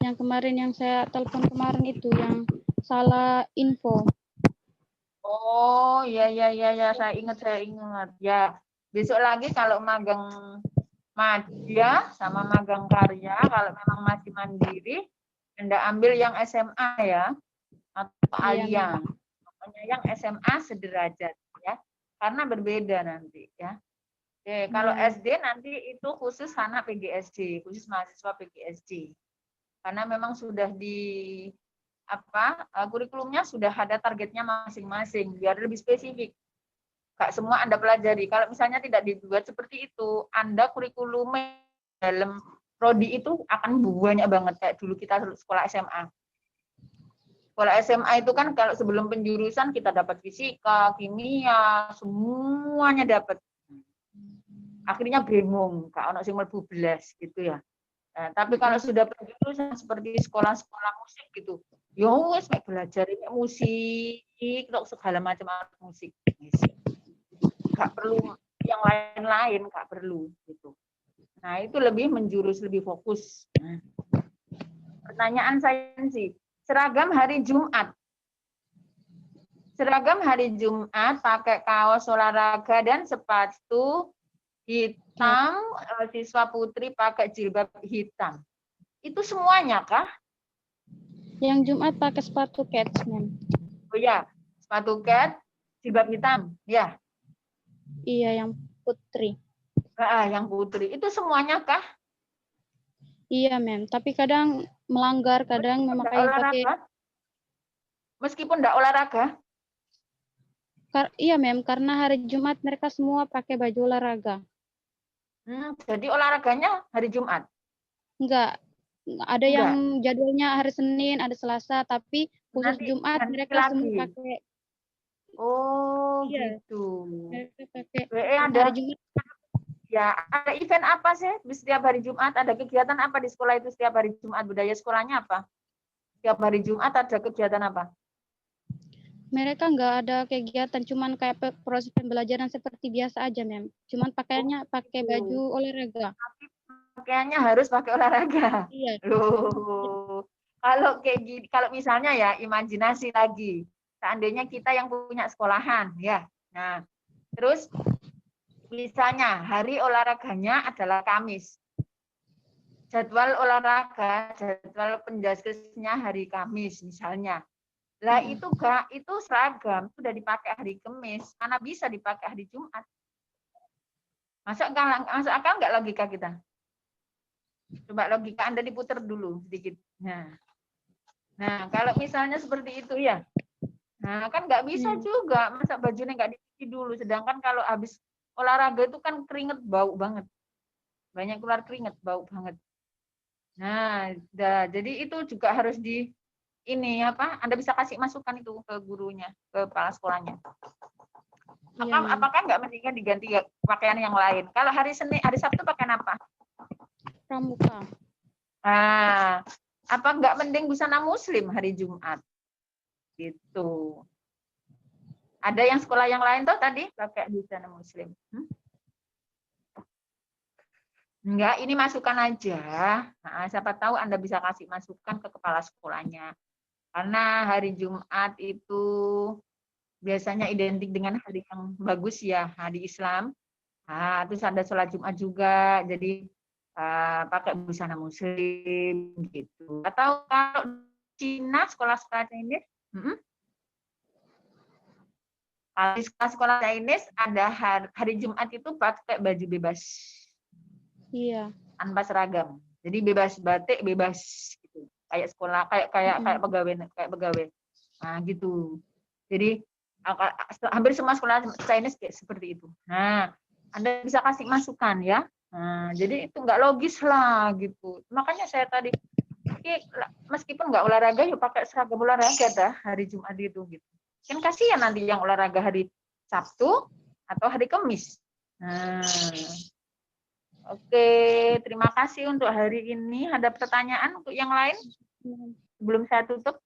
Yang kemarin yang saya telepon kemarin itu yang salah info. Oh, iya, saya ingat. Ya, besok lagi kalau magang madya sama magang karya, kalau memang masih mandiri, Anda ambil yang SMA ya, atau alia. Pokoknya yang SMA sederajat ya, karena berbeda nanti ya. Oke, kalau SD nanti itu khusus anak PGSD, khusus mahasiswa PGSD. Karena memang sudah di kurikulumnya sudah ada targetnya masing-masing biar lebih spesifik. Gak semua Anda pelajari. Kalau misalnya tidak dibuat seperti itu, Anda kurikulumnya dalam prodi itu akan banyak banget kayak dulu kita sekolah SMA. Sekolah SMA itu kan kalau sebelum penjurusan kita dapat fisika, kimia, semuanya dapat. Akhirnya bingung, Kak ono sing mlebu belas gitu ya. Nah, tapi kalau sudah penjurusan seperti sekolah-sekolah musik gitu, ya wis belajar musik, kok segala macam alat musik. Gak perlu yang lain-lain, gak perlu gitu. Nah, itu lebih menjurus, lebih fokus. Nah, pertanyaan saya sih, seragam hari Jumat. Seragam hari Jumat pakai kaos olahraga dan sepatu hitam, siswa putri pakai jilbab hitam. Itu semuanya kah? Yang Jumat pakai sepatu kets, Mem. Oh ya, sepatu cat, jilbab hitam, ya. Iya, yang putri. Yang putri. Itu semuanya kah? Iya, Mem. Tapi kadang melanggar, kadang memakai pakai. Meskipun enggak olahraga? Iya, Mem. Karena hari Jumat mereka semua pakai baju olahraga. Jadi olahraganya hari Jumat? Enggak. Ada yang jadwalnya hari Senin, ada Selasa, tapi khusus Jumat mereka semua pakai. Oh, iya. Gitu. Mereka pakai ada hari Jumat. Ya, ada event apa sih di setiap hari Jumat? Ada kegiatan apa di sekolah itu setiap hari Jumat? Budaya sekolahnya apa? Setiap hari Jumat ada kegiatan apa? Mereka nggak ada kegiatan, cuman kayak proses pembelajaran seperti biasa aja, Mem. Cuman pakaiannya pakai baju olahraga. Tapi pakaiannya harus pakai olahraga. Iya. Loh. Kalau kayak gini, kalau misalnya ya imajinasi lagi. Seandainya kita yang punya sekolahan, ya. Nah, terus misalnya hari olahraganya adalah Kamis. Jadwal olahraga, jadwal penjaskesnya hari Kamis misalnya. Lah itu seragam sudah dipakai hari Kamis, mana bisa dipakai hari Jumat? Masuk akal nggak logika kita? Coba logika Anda diputar dulu sedikit. Nah, kalau misalnya seperti itu ya, nah kan nggak bisa juga, masa bajunya nggak dicuci dulu. Sedangkan kalau habis olahraga itu kan keringet bau banget. banyak keluar keringat, bau banget. Nah, jadi itu juga harus ini apa? Anda bisa kasih masukan itu ke gurunya, ke kepala sekolahnya. Apakah nggak mendingan diganti pakaian yang lain? Kalau hari Sabtu pakai apa? Pramuka. Nah, apa nggak mending busana muslim hari Jumat? Gitu. Ada yang sekolah yang lain tuh tadi pakai busana muslim. Enggak, ini masukan aja. Nah, siapa tahu Anda bisa kasih masukan ke kepala sekolahnya. Karena hari Jumat itu biasanya identik dengan hari yang bagus ya, hari Islam. Nah, terus ada sholat Jumat juga, jadi pakai busana muslim gitu. Atau kalau Cina sekolah-sekolah Chinese, kalau di sekolah Chinese ada hari Jumat itu pakai baju bebas. Iya. Tanpa seragam. Jadi bebas batik, bebas gitu. Kayak sekolah, kayak pegawai. Nah, gitu. Jadi hampir semua sekolah Chinese kayak seperti itu. Nah, Anda bisa kasih masukan ya. Nah, jadi itu nggak logis lah gitu. Makanya saya tadi meskipun nggak olahraga, yuk pakai seragam olahraga dah hari Jumat itu gitu. Kan kasihan nanti yang olahraga hari Sabtu atau hari Kamis. Nah, oke, terima kasih untuk hari ini. Ada pertanyaan untuk yang lain sebelum saya tutup?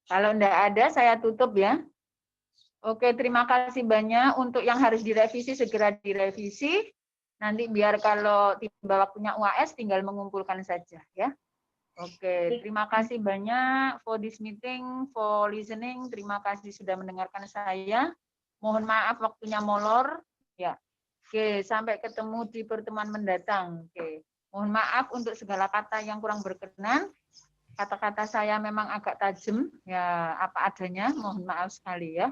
Kalau enggak ada, saya tutup ya. Oke, terima kasih banyak. Untuk yang harus direvisi, segera direvisi. Nanti biar kalau tiba waktunya UAS, tinggal mengumpulkan saja ya. Oke, terima kasih banyak for this meeting, for listening. Terima kasih sudah mendengarkan saya. Mohon maaf waktunya molor. Ya. Oke, sampai ketemu di pertemuan mendatang. Oke. Mohon maaf untuk segala kata yang kurang berkenan. Kata-kata saya memang agak tajam, ya apa adanya, mohon maaf sekali ya.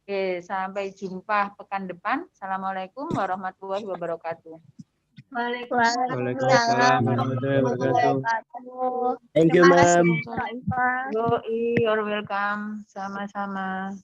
Oke, sampai jumpa pekan depan. Assalamualaikum warahmatullahi wabarakatuh. Waalaikumsalam warahmatullahi wabarakatuh. Thank you, ma'am. You're welcome. Sama-sama.